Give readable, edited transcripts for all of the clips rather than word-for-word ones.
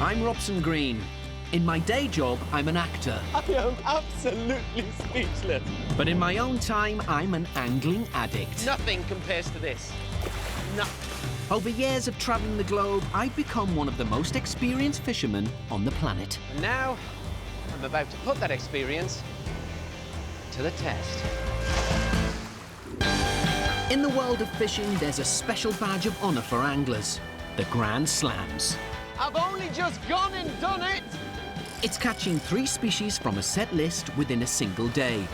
I'm Robson Green. In my day job, I'm an actor. I am absolutely speechless. But in my own time, I'm an angling addict. Nothing compares to this. Nothing. Over years of traveling the globe, I've become one of the most experienced fishermen on the planet. And now, I'm about to put that experience to the test. In the world of fishing, there's a special badge of honor for anglers, the Grand Slams. I've only just gone and done it! It's catching 3 species from a set list within a single day.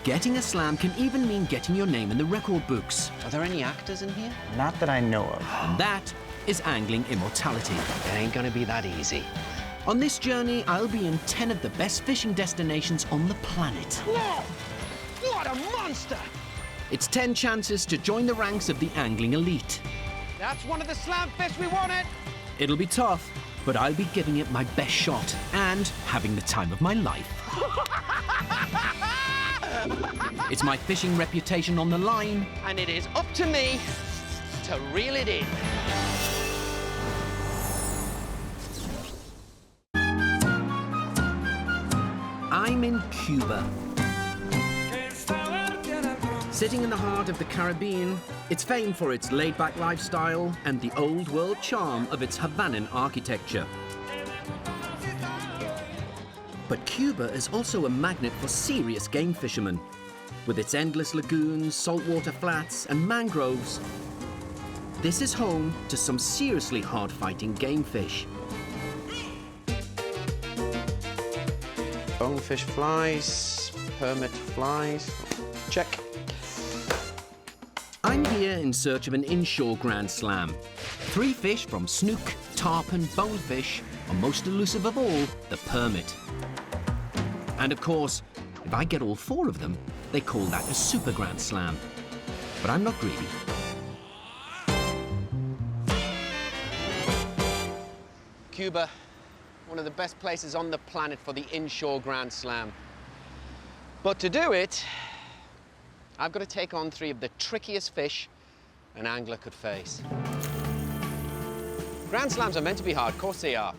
Getting a slam can even mean getting your name in the record books. Are there any actors in here? Not that I know of. And that is angling immortality. It ain't gonna be that easy. On this journey, I'll be in 10 of the best fishing destinations on the planet. Whoa! What a monster! It's 10 chances to join the ranks of the angling elite. That's one of the slam fish we wanted! It'll be tough, but I'll be giving it my best shot and having the time of my life. It's my fishing reputation on the line. And it is up to me to reel it in. I'm in Cuba. Sitting in the heart of the Caribbean, it's famed for its laid-back lifestyle and the old-world charm of its Havanan architecture. But Cuba is also a magnet for serious game fishermen. With its endless lagoons, saltwater flats, and mangroves, this is home to some seriously hard-fighting game fish. Bonefish flies, permit flies. Check. I'm here in search of an Inshore Grand Slam. 3 fish from snook, tarpon, bonefish, and most elusive of all, the permit. And of course, if I get all 4 of them, they call that a Super Grand Slam. But I'm not greedy. Cuba, one of the best places on the planet for the Inshore Grand Slam. But to do it, I've got to take on 3 of the trickiest fish an angler could face. Grand Slams are meant to be hard, of course they are.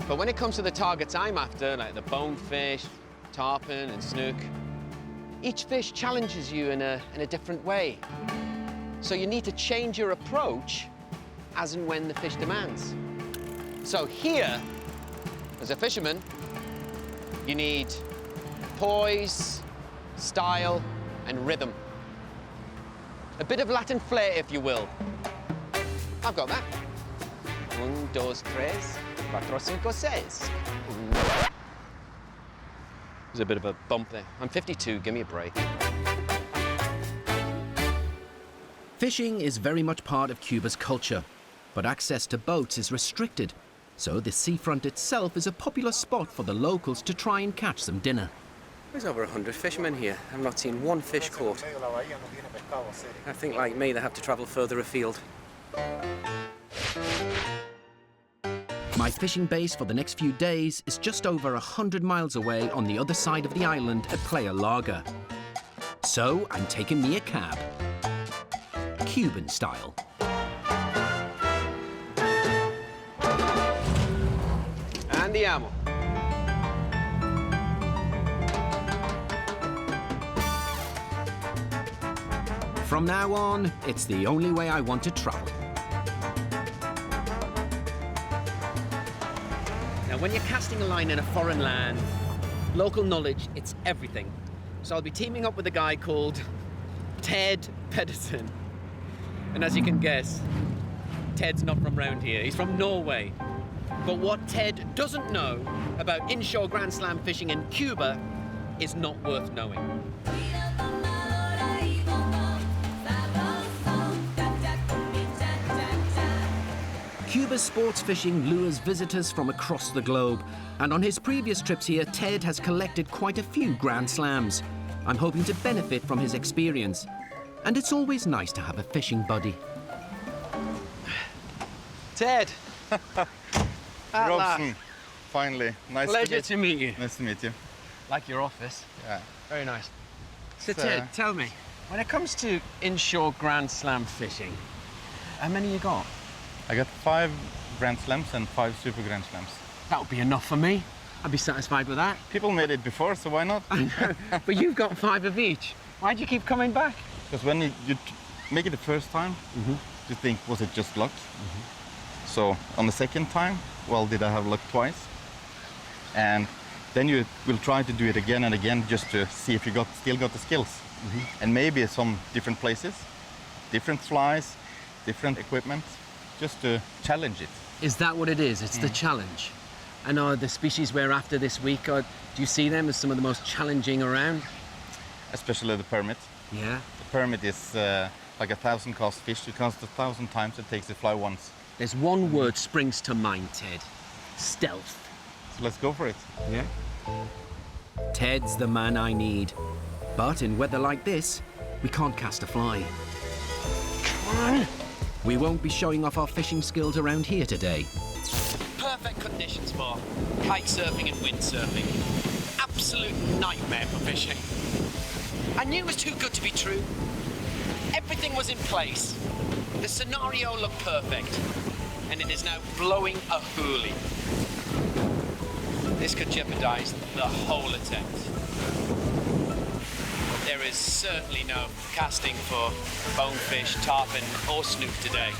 But when it comes to the targets I'm after, like the bonefish, tarpon and snook, each fish challenges you in a different way. So you need to change your approach as and when the fish demands. So here, as a fisherman, you need poise, style, and rhythm. A bit of Latin flair, if you will. I've got that. 1, 2, 3, 4, 5, 6. There's a bit of a bump there. I'm 52, give me a break. Fishing is very much part of Cuba's culture, but access to boats is restricted. So the seafront itself is a popular spot for the locals to try and catch some dinner. There's over 100 fishermen here. I've not seen one fish caught. I think, like me, they have to travel further afield. My fishing base for the next few days is just over 100 miles away on the other side of the island at Playa Larga. So I'm taking me a cab, Cuban style. Andiamo. From now on, it's the only way I want to travel. Now, when you're casting a line in a foreign land, local knowledge, it's everything. So I'll be teaming up with a guy called Ted Pedersen. And as you can guess, Ted's not from round here. He's from Norway. But what Ted doesn't know about inshore Grand Slam fishing in Cuba is not worth knowing. Cuba's sports fishing lures visitors from across the globe, and on his previous trips here, Ted has collected quite a few Grand Slams. I'm hoping to benefit from his experience, and it's always nice to have a fishing buddy. Ted! Robson, finally. Pleasure to meet you. Nice to meet you. Like your office. Yeah. Very nice. So Ted, tell me, when it comes to inshore Grand Slam fishing, how many you got? I got 5 Grand Slams and 5 Super Grand Slams. That would be enough for me. I'd be satisfied with that. People made it before, so why not? I know, but you've got 5 of each. Why do you keep coming back? Because when you make it the first time, you think, was it just luck? So on the second time, well, did I have luck twice? And then you will try to do it again and again just to see if you still got the skills. And maybe some different places, different flies, different equipment, just to challenge it. Is that what it is? It's the challenge. And are the species we're after this week, do you see them as some of the most challenging around? Especially the permit. Yeah. The permit is like a 1,000 cast fish. You cast 1,000 times, it takes the fly once. There's one word springs to mind, Ted. Stealth. So let's go for it. Yeah? Ted's the man I need. But in weather like this, we can't cast a fly. Come on. We won't be showing off our fishing skills around here today. Perfect conditions for kite surfing and windsurfing. Absolute nightmare for fishing. I knew it was too good to be true. Everything was in place. The scenario looked perfect. And it is now blowing a hoolie. This could jeopardize the whole attempt. There is certainly no casting for bonefish, tarpon or snook today.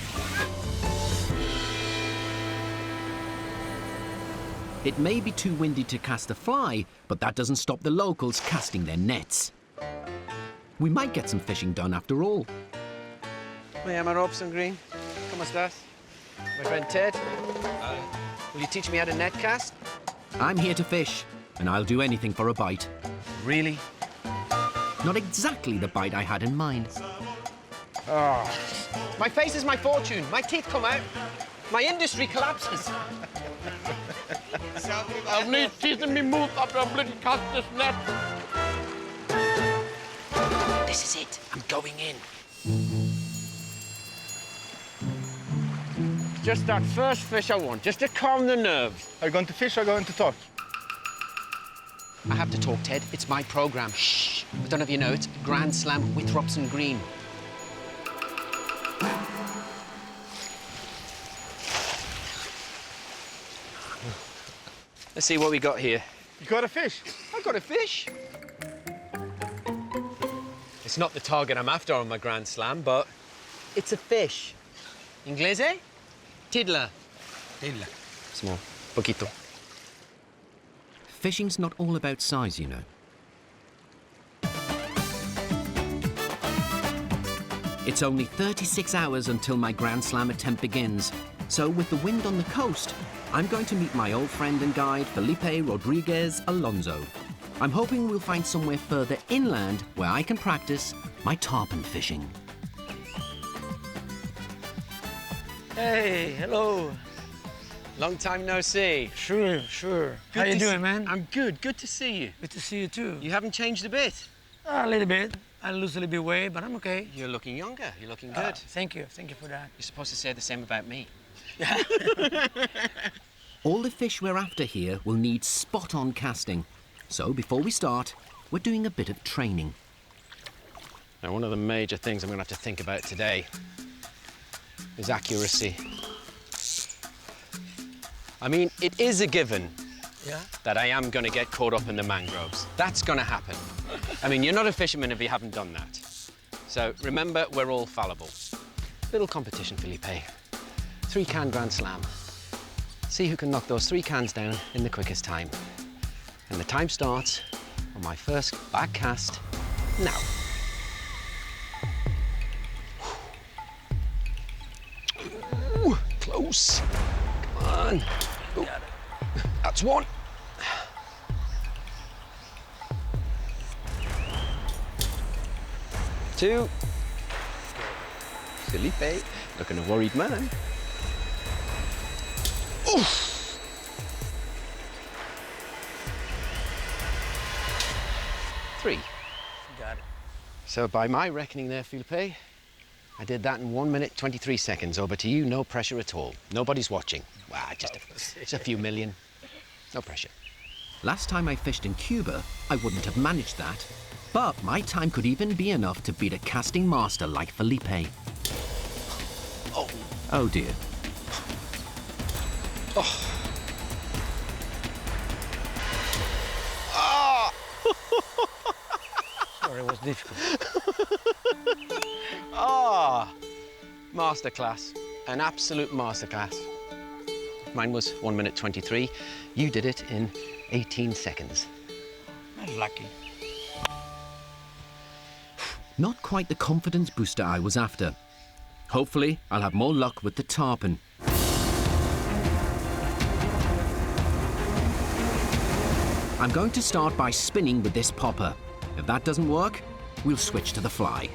It may be too windy to cast a fly, but that doesn't stop the locals casting their nets. We might get some fishing done after all. Me llamo Robson Green. ¿Cómo estás? My friend Ted. Will you teach me how to net cast? I'm here to fish, and I'll do anything for a bite. Really? Not exactly the bite I had in mind. Oh. My face is my fortune. My teeth come out. My industry collapses. I've need teeth in me mouth after I bloody cast this net. This is it. I'm going in. Just that first fish I want, just to calm the nerves. Are you going to fish or going to talk? I have to talk, Ted. It's my program. Shh. I don't know if you know, it's Grand Slam with Robson Green. Let's see what we got here. You got a fish? I got a fish. It's not the target I'm after on my Grand Slam, but it's a fish. Inglese? Tiddler. Tiddler. Small. Poquito. Fishing's not all about size, you know. It's only 36 hours until my Grand Slam attempt begins. So with the wind on the coast, I'm going to meet my old friend and guide, Felipe Rodriguez Alonso. I'm hoping we'll find somewhere further inland where I can practice my tarpon fishing. Hey, hello. Long time no see. Sure. Good How you to doing, see- man? I'm good. Good to see you. Good to see you too. You haven't changed a bit. A little bit. I lose a little bit weight, but I'm okay. You're looking younger. You're looking good. Thank you for that. You're supposed to say the same about me. All the fish we're after here will need spot-on casting. So before we start, we're doing a bit of training. Now, one of the major things I'm going to have to think about today is accuracy. I mean, it is a given Yeah? that I am going to get caught up in the mangroves. That's going to happen. I mean, you're not a fisherman if you haven't done that. So remember, we're all fallible. Little competition, Felipe. 3-can Grand Slam. See who can knock those 3 cans down in the quickest time. And the time starts on my first back cast now. Ooh, close. Come on. Ooh. That's 1. Two. Felipe, looking a worried man. Oof. 3. Got it. So by my reckoning there, Felipe, I did that in 1 minute, 23 seconds. Over to you, no pressure at all. Nobody's watching. Wow, just a few million. No pressure. Last time I fished in Cuba, I wouldn't have managed that. But my time could even be enough to beat a casting master like Felipe. Oh, Oh dear. Sorry, it was difficult. Masterclass. An absolute masterclass. Mine was 1 minute 23. You did it in 18 seconds. I'm lucky. Not quite the confidence booster I was after. Hopefully, I'll have more luck with the tarpon. I'm going to start by spinning with this popper. If that doesn't work, we'll switch to the fly.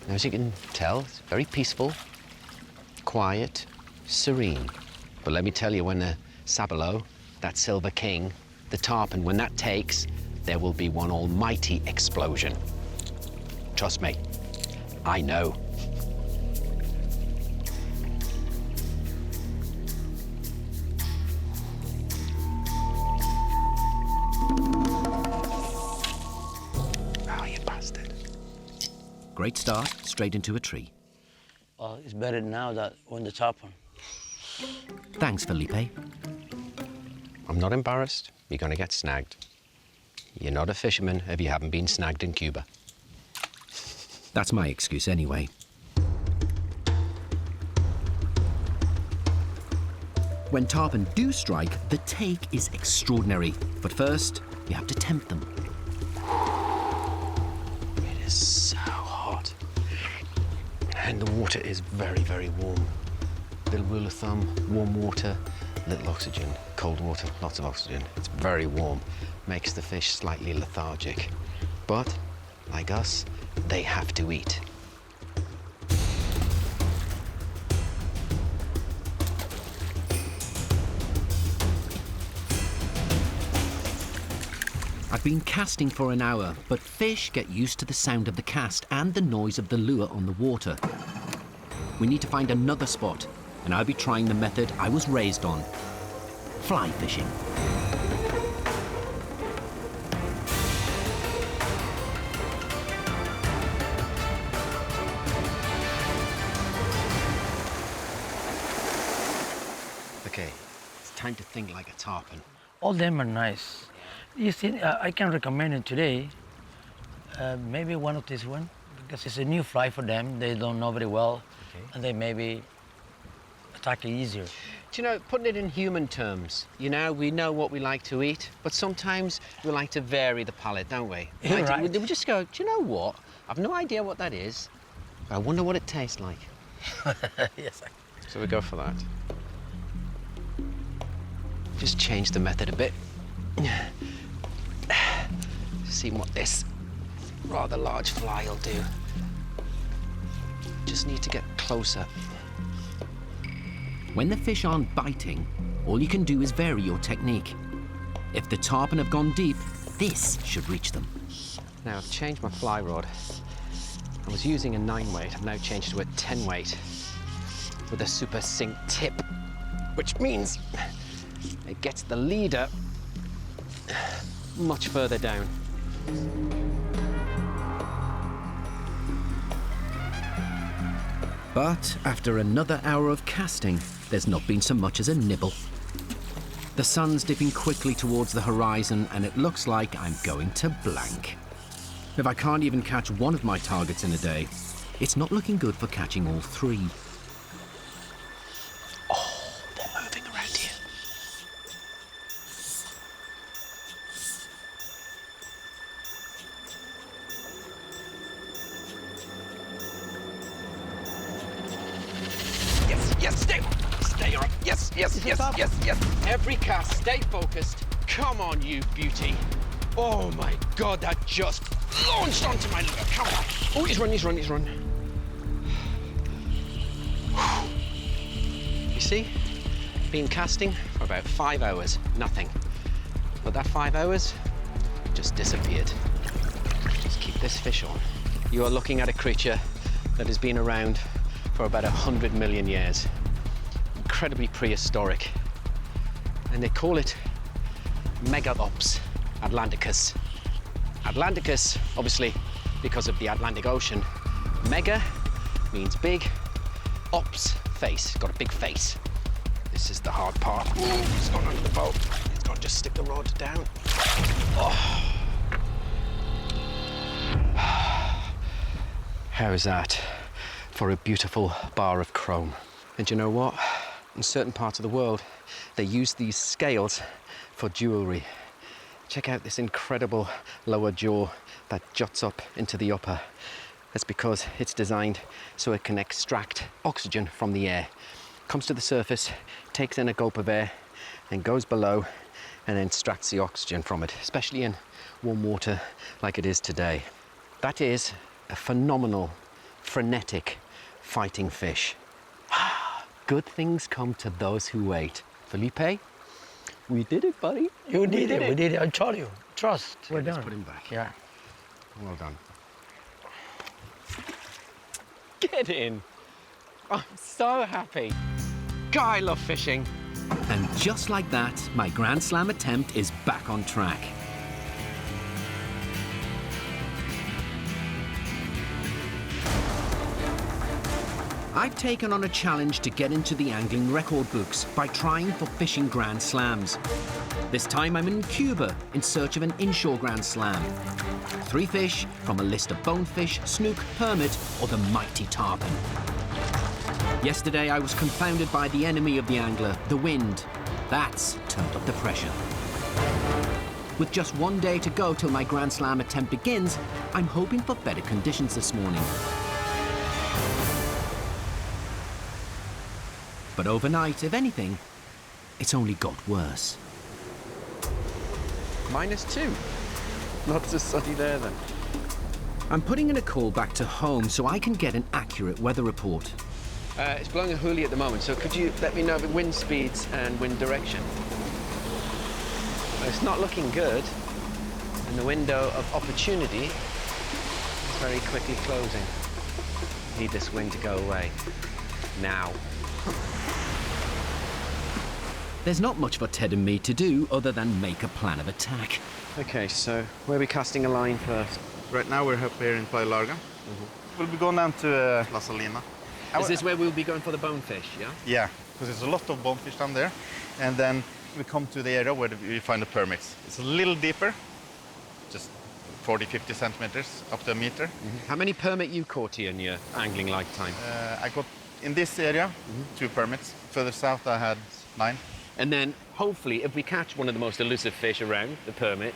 As you can tell, it's very peaceful, quiet, serene. But let me tell you, when the sabalo, that silver king, the tarpon, when that takes, there will be one almighty explosion. Trust me, I know. Oh, you bastard. Great start, straight into a tree. Well, it's better now that when the tarpon. Thanks, Felipe. I'm not embarrassed. You're gonna get snagged. You're not a fisherman if you haven't been snagged in Cuba. That's my excuse anyway. When tarpon do strike, the take is extraordinary. But first, you have to tempt them. It is so hot. And the water is very, very warm. Little rule of thumb, warm water, little oxygen. Cold water, lots of oxygen. It's very warm, makes the fish slightly lethargic. But, like us, they have to eat. I've been casting for an hour, but fish get used to the sound of the cast and the noise of the lure on the water. We need to find another spot, and I'll be trying the method I was raised on: fly fishing. Okay, it's time to think like a tarpon. All them are nice. You see, I can recommend it today. Maybe one of this one, because it's a new fly for them. They don't know very well, and they maybe attack it easier. Do you know, putting it in human terms, you know, we know what we like to eat, but sometimes we like to vary the palate, don't we? You're Like, right. we just go, do you know what? I've no idea what that is, but I wonder what it tastes like. Yes. So we go for that. Just change the method a bit. See what this rather large fly will do. Just need to get closer. When the fish aren't biting, all you can do is vary your technique. If the tarpon have gone deep, this should reach them. Now I've changed my fly rod. I was using a 9 weight. I've now changed to a 10 weight with a super sink tip, which means it gets the leader much further down. But after another hour of casting, there's not been so much as a nibble. The sun's dipping quickly towards the horizon, and it looks like I'm going to blank. If I can't even catch one of my targets in a day, it's not looking good for catching all three. Oh, they're moving around here. Yes, stay on. Yes. Every cast, stay focused. Come on, you beauty. Oh my God, that just launched onto my lure. Come on. Oh, he's run. You see, been casting for about 5 hours, nothing. But that 5 hours just disappeared. Just keep this fish on. You are looking at a creature that has been around for about 100 million years. Incredibly prehistoric. And they call it megalops. Atlanticus. Atlanticus, obviously, because of the Atlantic Ocean. Mega means big. Ops, face, got a big face. This is the hard part. It's gone under the boat. It's got to just stick the rod down. Oh. How is that for a beautiful bar of chrome? And you know what? In certain parts of the world, they use these scales for jewelry. Check out this incredible lower jaw that juts up into the upper. That's because it's designed so it can extract oxygen from the air. Comes to the surface, takes in a gulp of air, then goes below and then extracts the oxygen from it, especially in warm water like it is today. That is a phenomenal, frenetic fighting fish. Good things come to those who wait. Felipe, we did it, buddy. You did it. We did it. I told you. Trust. We're Let's done. put him back. Yeah. Well done. Get in. I'm so happy. God, I love fishing. And just like that, my Grand Slam attempt is back on track. I've taken on a challenge to get into the angling record books by trying for fishing Grand Slams. This time I'm in Cuba in search of an Inshore Grand Slam. 3 fish from a list of bonefish, snook, permit, or the mighty tarpon. Yesterday I was confounded by the enemy of the angler, the wind. That's turned up the pressure. With just 1 day to go till my Grand Slam attempt begins, I'm hoping for better conditions this morning. But overnight, if anything, it's only got worse. -2. Not so sunny there then. I'm putting in a call back to home so I can get an accurate weather report. It's blowing a hoolie at the moment, so could you let me know the wind speeds and wind direction? Well, it's not looking good, and the window of opportunity is very quickly closing. Need this wind to go away. Now. There's not much for Ted and me to do other than make a plan of attack. Okay, so where are we casting a line first? Right now we're up here in Playa Larga. We'll be going down to La Salina. Is this where we'll be going for the bonefish, yeah? Yeah, because there's a lot of bonefish down there. And then we come to the area where we find the permits. It's a little deeper, just 40, 50 centimeters, up to a meter. How many permit you caught here in your angling lifetime? I got, in this area, 2 permits. Further south I had 9. And then, hopefully, if we catch one of the most elusive fish around, the permit,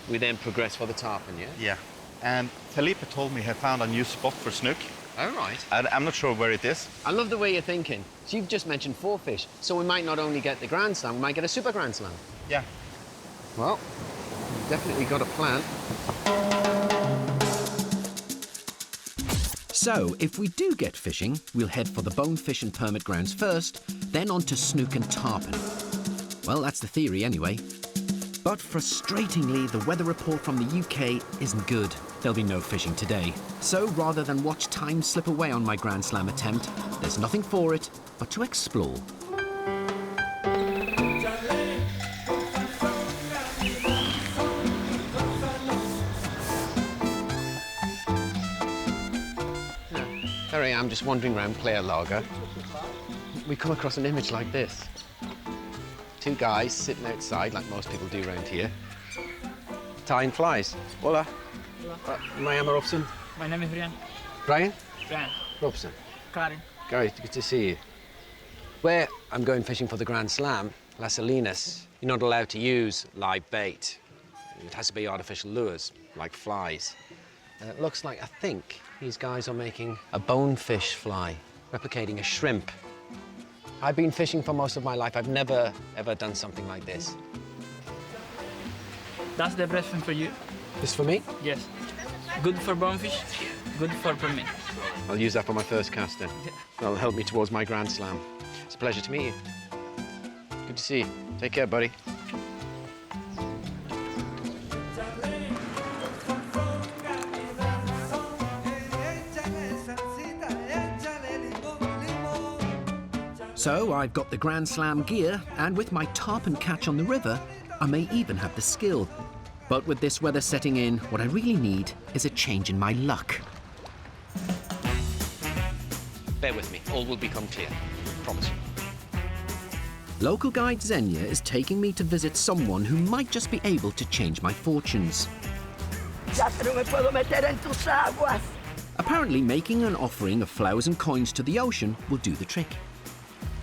we then progress for the tarpon, yeah? Yeah. And Felipe told me he found a new spot for snook. All right. I'm not sure where it is. I love the way you're thinking. So you've just mentioned 4 fish, so we might not only get the Grand Slam, we might get a Super Grand Slam. Yeah. Well, definitely got a plan. So, if we do get fishing, we'll head for the bonefish and permit grounds first, then on to snook and tarpon. Well, that's the theory anyway. But frustratingly, the weather report from the UK isn't good. There'll be no fishing today. So rather than watch time slip away on my Grand Slam attempt, there's nothing for it but to explore. Here I am, just wandering around Playa Larga. We come across an image like this. 2 guys sitting outside, like most people do around here, tying flies. Hola. I am Robson. My name is Brian. Brian? Brian. Robson. Karen. Gary, good to see you. Where I'm going fishing for the Grand Slam, Las Salinas, you're not allowed to use live bait. It has to be artificial lures, like flies. And it looks like, I think, these guys are making a bonefish fly, replicating a shrimp. I've been fishing for most of my life. I've never, ever done something like this. That's the best thing for you. This for me? Yes. Good for bonefish, good for permit. I'll use that for my first cast then. That'll help me towards my Grand Slam. It's a pleasure to meet you. Good to see you. Take care, buddy. So I've got the Grand Slam gear, and with my tarpon catch on the river, I may even have the skill. But with this weather setting in, what I really need is a change in my luck. Bear with me, all will become clear. Promise you. Local guide Xenia is taking me to visit someone who might just be able to change my fortunes. Ya no me puedo meter en tus aguas. Apparently, making an offering of flowers and coins to the ocean will do the trick.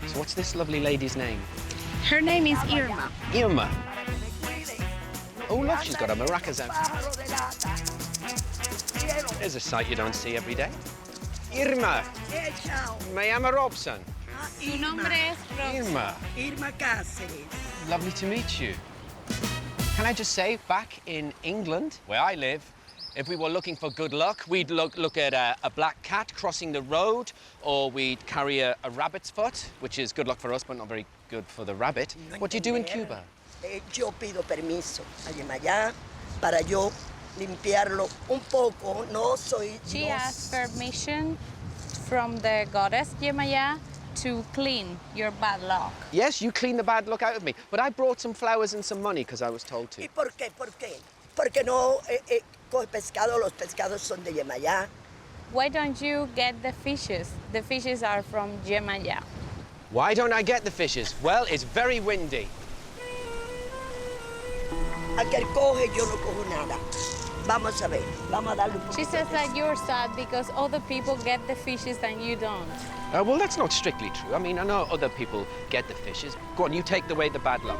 So what's this lovely lady's name? Her name is Irma. Irma. Oh, look, she's got her maracas out. There's a sight you don't see every day. Irma. Me llamo Robson. Su nombre es Robson. Irma. Irma Cáceres. Lovely to meet you. Can I just say, back in England, where I live, if we were looking for good luck, we'd look at a black cat crossing the road, or we'd carry a rabbit's foot, which is good luck for us, but not very good for the rabbit. What do you do in Cuba? Yo pido permiso a Yemayá para yo limpiarlo un poco. No soy. She asked permission from the goddess Yemaya to clean your bad luck. Yes, you clean the bad luck out of me, but I brought some flowers and some money because I was told to. ¿Y por qué? ¿Por qué? Porque no coge pescado. Los pescados son de Yemayá. Why don't you get the fishes? The fishes are from Yemaya. Why don't I get the fishes? Well, it's very windy. Aquel coge, yo no cojo nada. Vamos a ver. Vamos a darle un poco. She says that you're sad because other people get the fishes and you don't. Well, that's not strictly true. I mean, I know other people get the fishes. Go on, you take away the bad luck.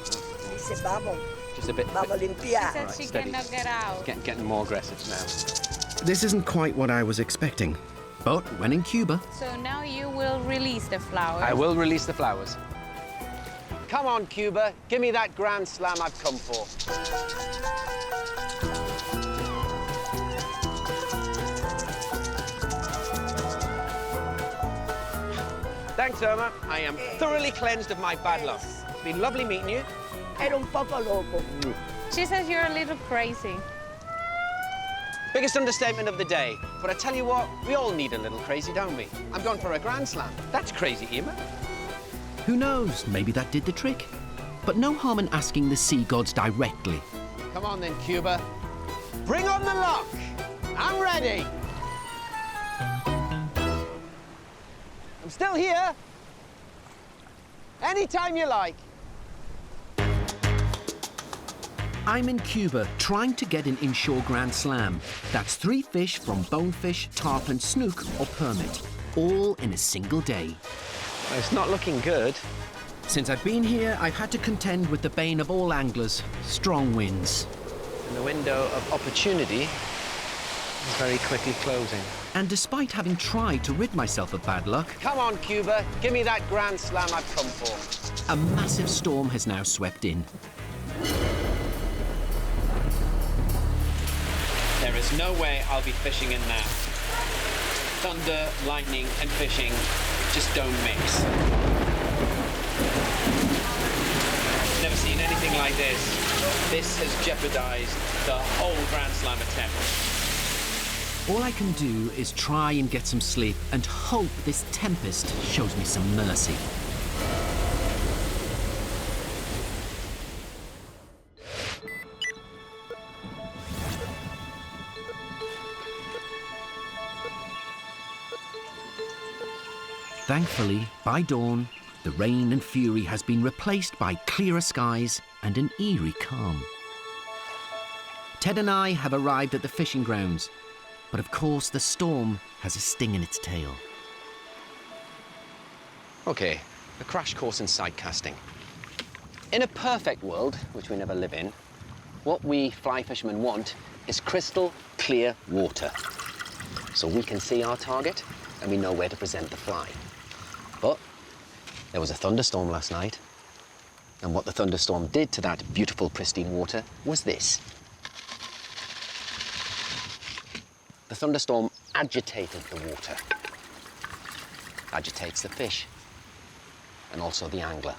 Dice, vamos. Just a bit. Vamos a She limpiar. says she steady. cannot get out. Getting more aggressive now. This isn't quite what I was expecting. But when in Cuba, So now you will release the flowers. I will release the flowers. Come on, Cuba. Give me that Grand Slam I've come for. Thanks, Irma. I am thoroughly cleansed of my bad luck. It's been lovely meeting you. Era un poco loco. She says you're a little crazy. Biggest understatement of the day. But I tell you what, we all need a little crazy, don't we? I'm going for a Grand Slam. That's crazy, Irma. who knows, maybe that did the trick. But no harm in asking the sea gods directly. Come on then, Cuba. Bring on the luck. I'm ready. I'm still here. Anytime you like. I'm in Cuba trying to get an Inshore Grand Slam. That's 3 fish from Bonefish, Tarpon, Snook or Permit, all in a single day. Well, it's not looking good. Since I've been here, I've had to contend with the bane of all anglers, strong winds. And the window of opportunity is very quickly closing. And despite having tried to rid myself of bad luck, Come on, Cuba. Give me that Grand Slam I've come for. a massive storm has now swept in. There is no way I'll be fishing in now. Thunder, lightning, and fishing just don't mix. Never seen anything like this. This has jeopardized the whole Grand Slam attempt. All I can do is try and get some sleep and hope this tempest shows me some mercy. Thankfully, by dawn, the rain and fury has been replaced by clearer skies and an eerie calm. Ted and I have arrived at the fishing grounds, but of course the storm has a sting in its tail. Okay, a crash course in sight casting. In a perfect world, which we never live in, what we fly fishermen want is crystal clear water. So we can see our target and we know where to present the fly. But there was a thunderstorm last night, and what the thunderstorm did to that beautiful, pristine water was this. The thunderstorm agitated the water, agitates the fish, and also the angler.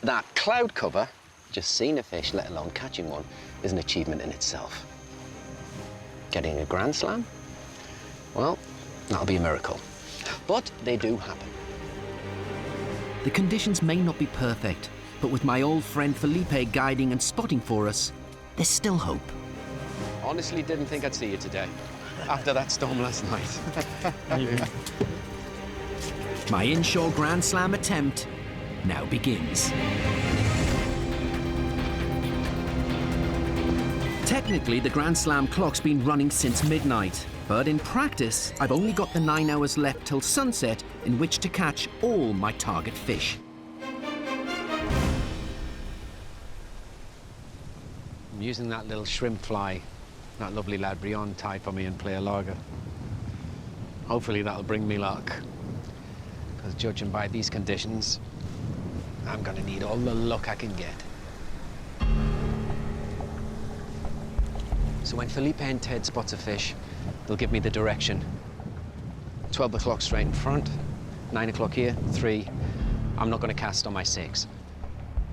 That cloud cover, just seeing a fish, let alone catching one, is an achievement in itself. Getting a Grand Slam? Well, that'll be a miracle. But they do happen. The conditions may not be perfect, But with my old friend Felipe guiding and spotting for us, there's still hope. Honestly, didn't think I'd see you today, after that storm last night. My Inshore Grand Slam attempt now begins. Technically, the Grand Slam clock's been running since midnight, but in practice, I've only got the 9 hours left till sunset in which to catch all my target fish. I'm using that little shrimp fly, that lovely lad Brion tied for me in Playa Larga. Hopefully that'll bring me luck. Because judging by these conditions, I'm gonna need all the luck I can get. So when Felipe and Ted spots a fish, they'll give me the direction. 12 o'clock straight in front, 9 o'clock here, 3. I'm not gonna cast on my 6.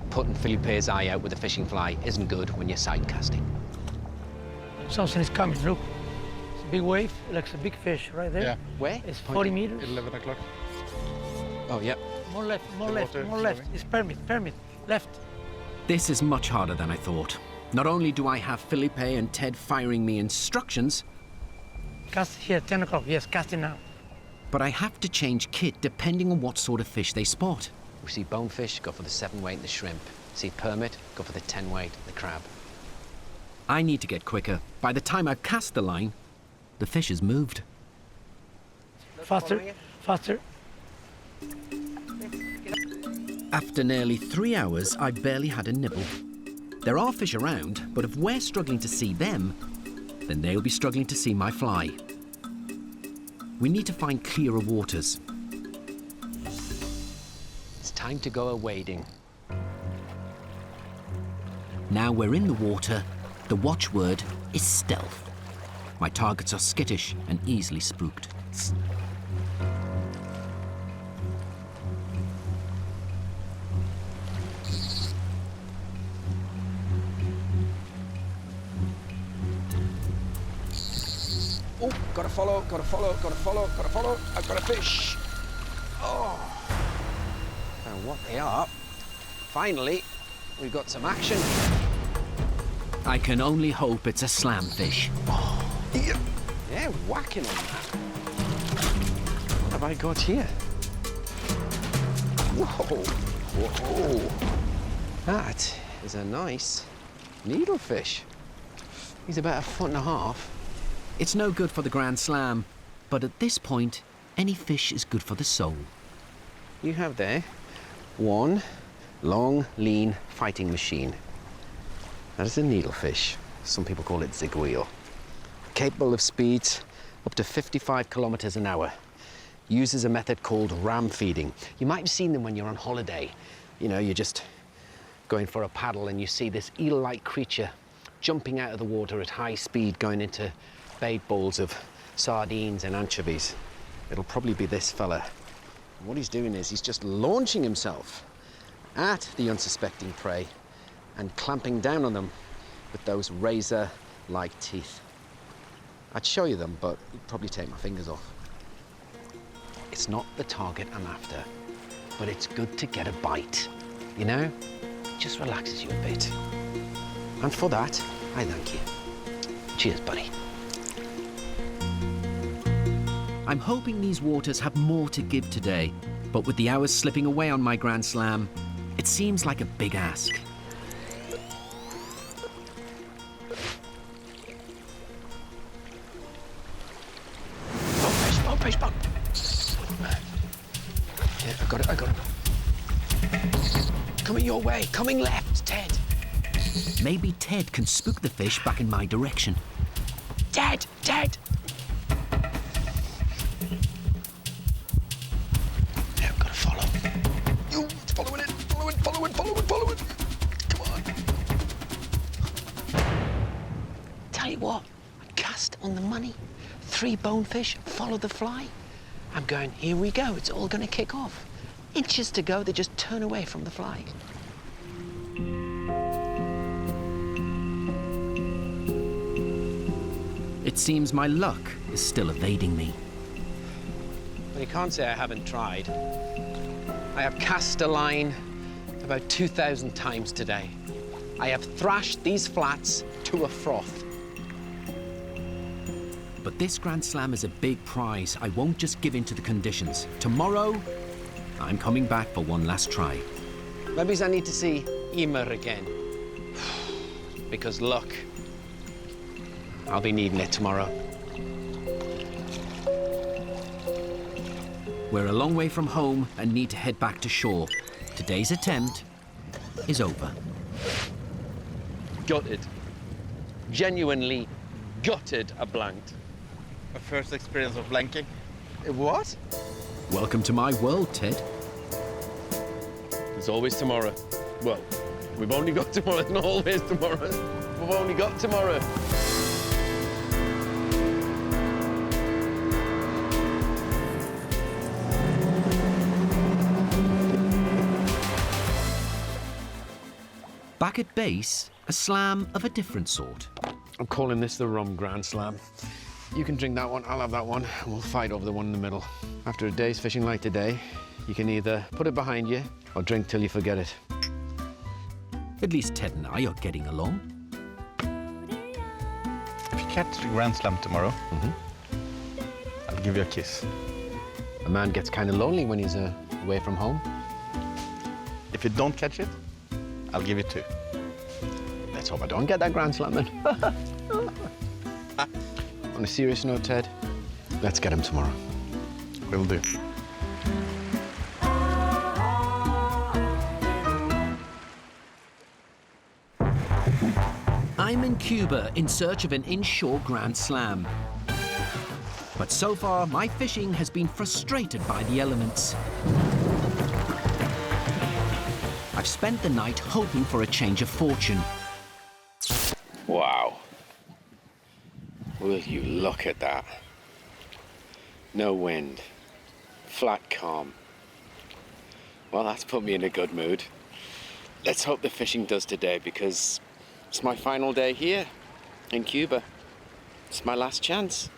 Putting Felipe's eye out with a fishing fly isn't good when you're side casting. Something is coming, look. It's a big wave, it looks a big fish right there. Yeah. Where? It's 40 meters. 11 o'clock. Oh, yeah. More left, more left, water more is left. going. It's permit, left. This is much harder than I thought. Not only do I have Felipe and Ted firing me instructions, Cast here, 10 o'clock, yes, casting now. but I have to change kit depending on what sort of fish they spot. We see bonefish, go for the 7 weight and the shrimp. See permit, go for the 10 weight, the crab. I need to get quicker. By the time I've cast the line, the fish has moved. Faster, faster. After nearly 3 hours, I barely had a nibble. There are fish around, but if we're struggling to see them, then they'll be struggling to see my fly. We need to find clearer waters. It's time to go a-wading. Now we're in the water, the watchword is stealth. My targets are skittish and easily spooked. Oh, gotta follow, gotta follow, gotta follow, gotta follow. I've got a fish. Oh. And what they are. Finally, we've got some action. I can only hope it's a slamfish. Yeah, whacking on that. What have I got here? Whoa, whoa. That is a nice needlefish. He's about 1.5 feet. It's no good for the Grand Slam, but at this point, any fish is good for the soul. You have there one long, lean fighting machine. That is a needlefish. Some people call it zig wheel. Capable of speeds up to 55 kilometers an hour. Uses a method called ram feeding. You might have seen them when you're on holiday. You know, you're just going for a paddle and you see this eel-like creature jumping out of the water at high speed, going into bait balls of sardines and anchovies. It'll probably be this fella. What he's doing is he's just launching himself at the unsuspecting prey and clamping down on them with those razor-like teeth. I'd show you them, but you'd probably take my fingers off. It's not the target I'm after, but it's good to get a bite, you know? It just relaxes you a bit. And for that, I thank you. Cheers, buddy. I'm hoping these waters have more to give today, but with the hours slipping away on my Grand Slam, it seems like a big ask. Bonefish. Yeah, I got it. Coming your way, coming left, Ted. Maybe Ted can spook the fish back in my direction. Ted! Yeah, I've got to follow. You, it's follow it. Come on. Tell you what, cast on the money. 3 bonefish, follow the fly. I'm going, here we go, it's all going to kick off. Inches to go, they just turn away from the fly. It seems my luck is still evading me. Well, you can't say I haven't tried. I have cast a line about 2,000 times today. I have thrashed these flats to a froth. But this Grand Slam is a big prize. I won't just give in to the conditions. Tomorrow, I'm coming back for one last try. Maybe I need to see Immerse again. Because look, I'll be needing it tomorrow. We're a long way from home and need to head back to shore. Today's attempt is over. Gutted. Genuinely gutted a blanked. A first experience of blanking. What? Welcome to my world, Ted. There's always tomorrow. Well, we've only got tomorrow, not always tomorrow. We've only got tomorrow. Back at base, a slam of a different sort. I'm calling this the Rum Grand Slam. You can drink that one, I'll have that one, and we'll fight over the one in the middle. After a day's fishing like today, you can either put it behind you or drink till you forget it. At least Ted and I are getting along. If you catch the Grand Slam tomorrow, I'll give you a kiss. A man gets kind of lonely when he's away from home. If you don't catch it, I'll give you 2. Let's hope I don't get that Grand Slam then. On a serious note, Ted, let's get him tomorrow. Will do. I'm in Cuba in search of an inshore Grand Slam. But so far, my fishing has been frustrated by the elements. I've spent the night hoping for a change of fortune. Wow. Will you look at that? No wind. Flat calm. Well, that's put me in a good mood. Let's hope the fishing does today because it's my final day here in Cuba. It's my last chance.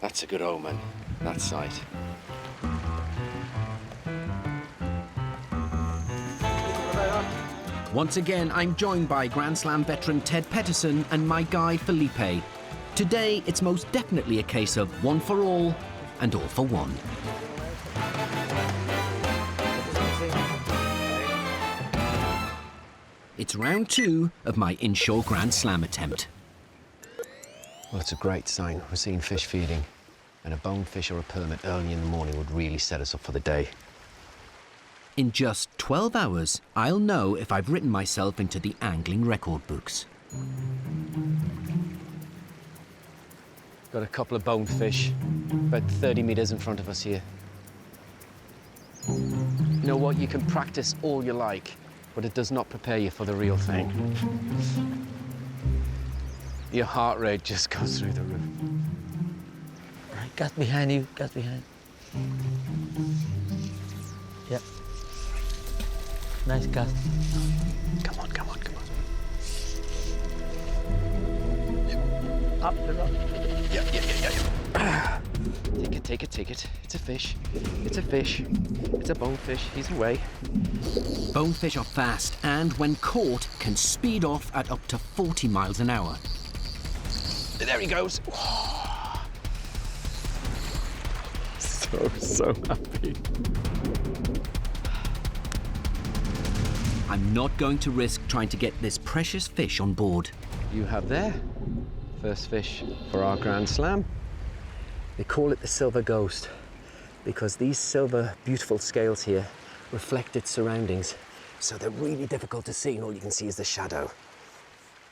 That's a good omen, that sight. Once again, I'm joined by Grand Slam veteran Ted Petterson and my guide Felipe. Today, it's most definitely a case of one for all and all for one. It's round 2 of my inshore Grand Slam attempt. Well, it's a great sign. We're seeing fish feeding, and a bonefish or a permit early in the morning would really set us up for the day. In just 12 hours, I'll know if I've written myself into the angling record books. Got a couple of bonefish, about 30 meters in front of us here. You know what? You can practice all you like, but it does not prepare you for the real thing. Your heart rate just goes through the roof. Right, cast behind you, cast behind. Yep. Nice cast. Come on, come on, come on. Up the rock. Yeah. Take it, take it, take it. It's a fish. It's a fish. It's a bonefish. He's away. Bonefish are fast and, when caught, can speed off at up to 40 miles an hour. There he goes. So happy. I'm not going to risk trying to get this precious fish on board. You have there first fish for our Grand Slam. They call it the silver ghost because these silver, beautiful scales here reflect its surroundings, so they're really difficult to see, and all you can see is the shadow.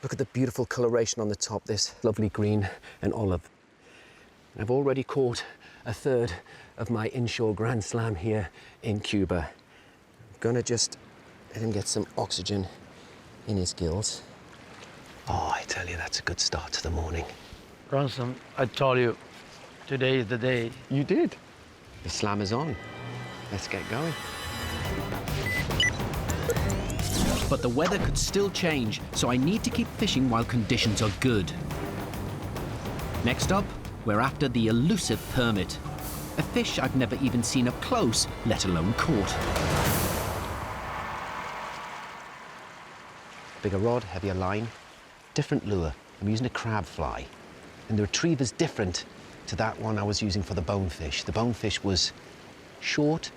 Look at the beautiful coloration on the top, this lovely green and olive. I've already caught a third of my inshore Grand Slam here in Cuba. I'm gonna just let him get some oxygen in his gills. Oh, I tell you, that's a good start to the morning. Robson, I told you, today is the day. You did. The slam is on. Let's get going. But the weather could still change, so I need to keep fishing while conditions are good. Next up, we're after the elusive permit. A fish I've never even seen up close, let alone caught. Bigger rod, heavier line, different lure. I'm using a crab fly. And the retriever's different to that one I was using for the bonefish. The bonefish was short,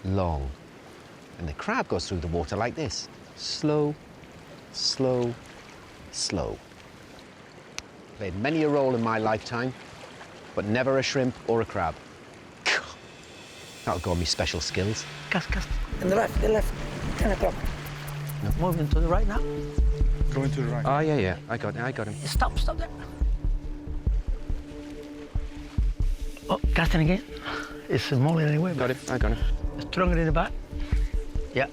long. And the crab goes through the water like this. Slow, slow, slow. Played many a role in my lifetime, but never a shrimp or a crab. That'll go on me special skills. Cast. In the left, 10 o'clock. No. Moving to the right now. Going to the right. Oh, yeah. I got him. Stop there. Oh, casting again. It's smaller anyway. I got him. Stronger in the back. Yeah.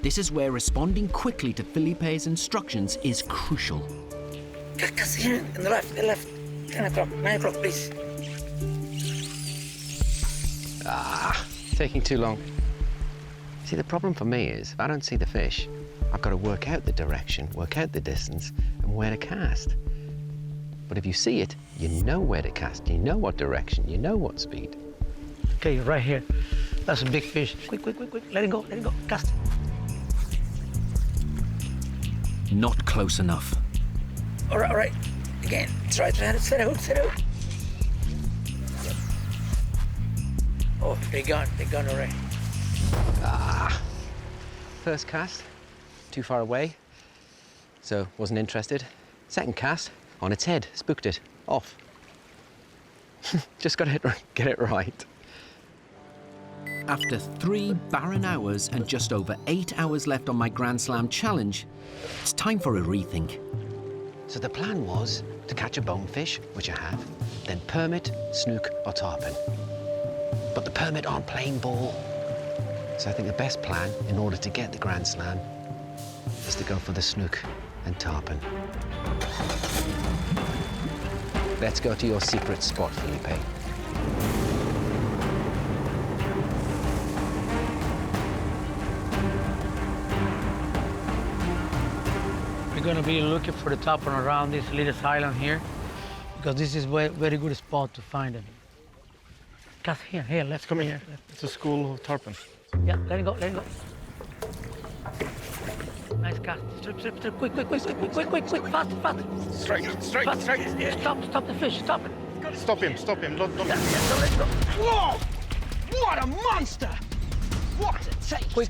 This is where responding quickly to Felipe's instructions is crucial. Cast here, in the left, 10 o'clock, 9 o'clock, please. Taking too long. See, the problem for me is, if I don't see the fish, I've got to work out the direction, work out the distance, and where to cast. But if you see it, you know where to cast, you know what direction, you know what speed. Okay, right here. That's a big fish. Quick. Let it go. Cast. Not close enough. All right. Again, try to set out. Oh, they're gone already. First cast, too far away, so wasn't interested. Second cast, on its head, spooked it, off. Just got to get it right. After 3 barren hours and just over 8 hours left on my Grand Slam challenge, it's time for a rethink. So the plan was to catch a bonefish, which I have, then permit, snook or tarpon. But the permit aren't playing ball. So I think the best plan, in order to get the Grand Slam, is to go for the snook and tarpon. Let's go to your secret spot, Felipe. We're gonna be looking for the tarpon around this little island here, because this is a very good spot to find them. Cast here, let's come here. It's a school of tarpon. Yeah, let it go. Nice cast. Strip. Quick. Fast. Strike. Fast. Stop the fish, stop it. Stop him. Don't Yeah, don't let it go. Whoa! What a monster! What a take! Quick.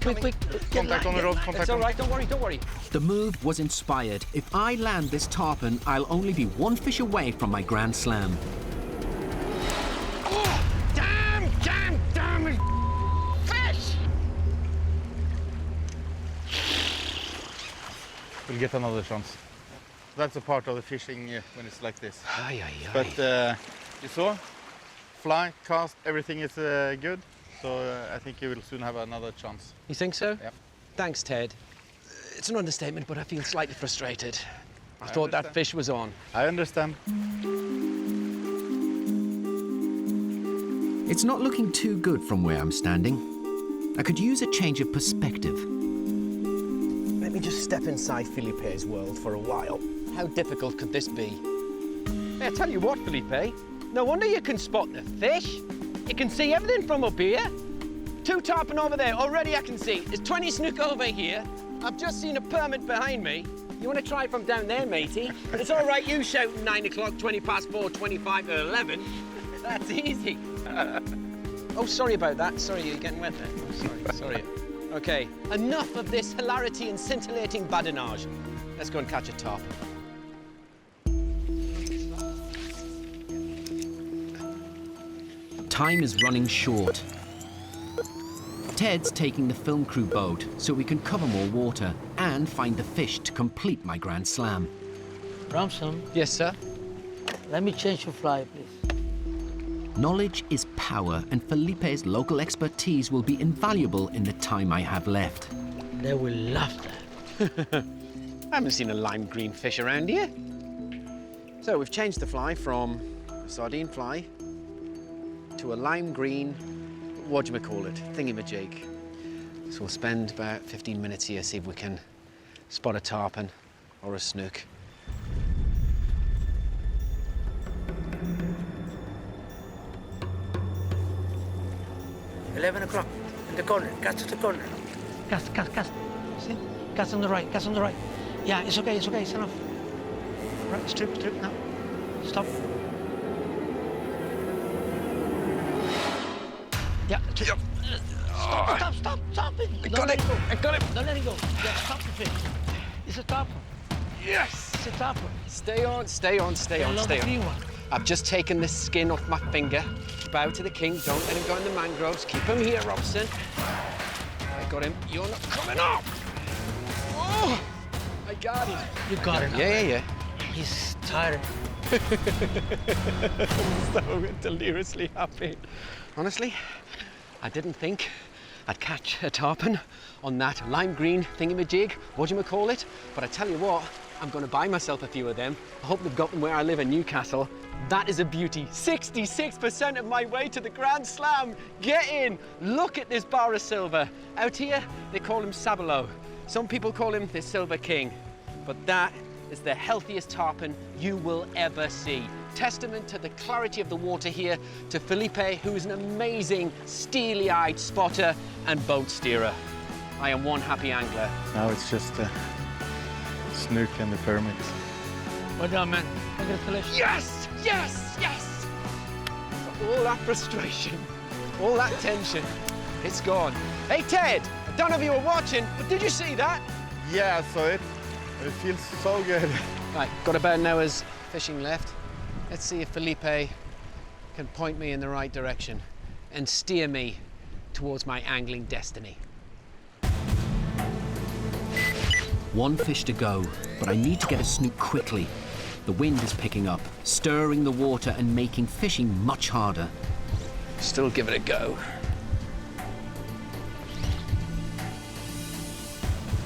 Contact on the road, It's all right, don't worry. The move was inspired. If I land this tarpon, I'll only be 1 fish away from my Grand Slam. Oh, damn fish! We'll get another chance. That's a part of the fishing when it's like this. Aye. But you saw, fly, cast, everything is good. So I think you will soon have another chance. You think so? Yeah. Thanks, Ted. It's an understatement, but I feel slightly frustrated. I thought that fish was on. I understand. It's not looking too good from where I'm standing. I could use a change of perspective. Let me just step inside Felipe's world for a while. How difficult could this be? Hey, I tell you what, Felipe, no wonder you can spot the fish. You can see everything from up here. 2 tarpon over there, already I can see. There's 20 snook over here. I've just seen a permit behind me. You want to try from down there, matey? It's all right, you shouting 9 o'clock, 20 past 4, 25 to 11. That's easy. Oh, sorry about that. Sorry, you're getting wet there. Oh, sorry. Okay, enough of this hilarity and scintillating badinage. Let's go and catch a tarpon. Time is running short. Ted's taking the film crew boat so we can cover more water and find the fish to complete my Grand Slam. Robson, Yes, sir? let me change your fly, please. Knowledge is power, and Felipe's local expertise will be invaluable in the time I have left. They will love that. I haven't seen a lime green fish around here. So we've changed the fly from a sardine fly to a lime green, whatchamacallit, thingy-majig. So we'll spend about 15 minutes here, see if we can spot a tarpon or a snook. $11 o'clock in the corner, cast to the corner. Cast. See? cast on the right, cast on the right. Yeah, it's okay, it's enough. Right, strip now. Stop. Yeah, strip. Stop it. I got it. Don't let it go. Yeah, stop the fish. It's a tarpon. Yes! It's a tarpon. Stay on. The green one. I've just taken the skin off my finger. Bow to the king. Don't let him go in the mangroves. Keep him here, Robson. I got him. You're not coming up. Oh! I got him. You got it. Yeah. He's tired. So deliriously happy. Honestly, I didn't think I'd catch a tarpon on that lime green thingamajig, whatchamacallit, but I tell you what, I'm going to buy myself a few of them. I hope they've got them where I live in Newcastle. That is a beauty. 66% of my way to the Grand Slam. Get in. Look at this bar of silver. Out here, they call him Sabalo. Some people call him the Silver King, but that is the healthiest tarpon you will ever see. Testament to the clarity of the water here, to Felipe, who is an amazing steely-eyed spotter and boat steerer. I am one happy angler. Now it's just snook and the permit. Well done, man. Congratulations. Yes! All that frustration, all that tension, it's gone. Hey, Ted, I don't know if you were watching, but did you see that? Yeah, I saw it. It feels so good. Right, got about an hour's fishing left. Let's see if Felipe can point me in the right direction and steer me towards my angling destiny. One fish to go, but I need to get a snook quickly. The wind is picking up, stirring the water and making fishing much harder. Still give it a go.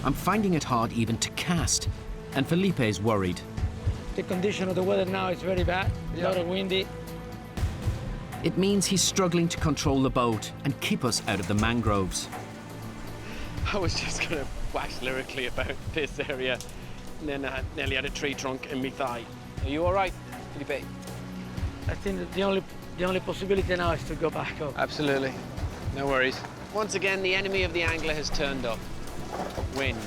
I'm finding it hard even to cast, and Felipe is worried. The condition of the weather now is very bad. A lot of windy. It means he's struggling to control the boat and keep us out of the mangroves. I was just going to wax lyrically about this area, and then I nearly had a tree trunk in my thigh. Are you all right, Felipe? I think that the only possibility now is to go back up. Absolutely. No worries. Once again, the enemy of the angler has turned up. Wind.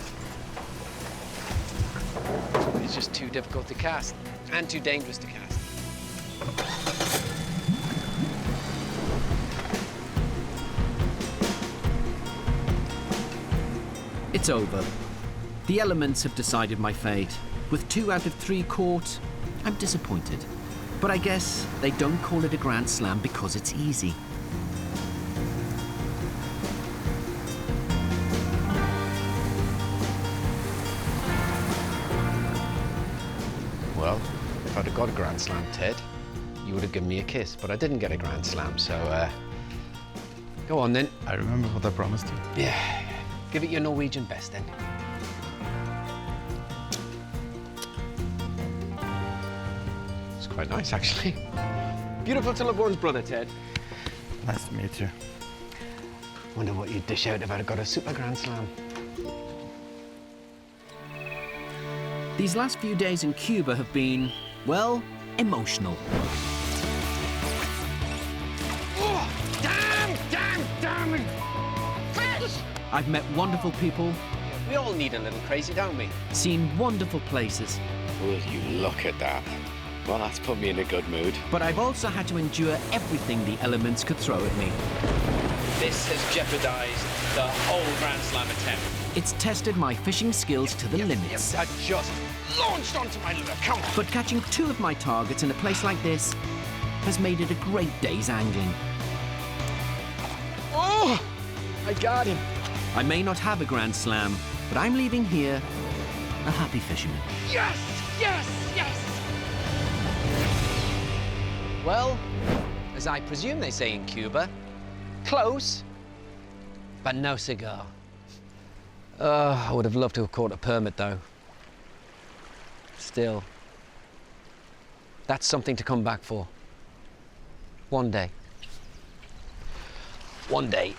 It's just too difficult to cast and too dangerous to cast. It's over. The elements have decided my fate. With 2 out of 3 caught, I'm disappointed. But I guess they don't call it a Grand Slam because it's easy. Well, if I'd have got a Grand Slam, Ted, you would have given me a kiss, but I didn't get a Grand Slam, so go on then. I remember what I promised you. Yeah, give it your Norwegian best then. It's quite nice, actually. Beautiful to love one's brother, Ted. Nice to meet you. Wonder what you'd dish out if I'd got a Super Grand Slam. These last few days in Cuba have been, well, emotional. Oh, damn it! Fish! I've met wonderful people, We all need a little crazy, don't we? seen wonderful places, Will you look at that? Well, that's put me in a good mood. but I've also had to endure everything the elements could throw at me. This has jeopardized the whole Grand Slam attempt. It's tested my fishing skills to the limits. Yes, I just launched onto my lure. Come on. But catching 2 of my targets in a place like this has made it a great day's angling. Oh, I got him. I may not have a Grand Slam, but I'm leaving here a happy fisherman. Yes. Well, as I presume they say in Cuba, close, but no cigar. I would have loved to have caught a permit, though. Still, that's something to come back for. One day. One day.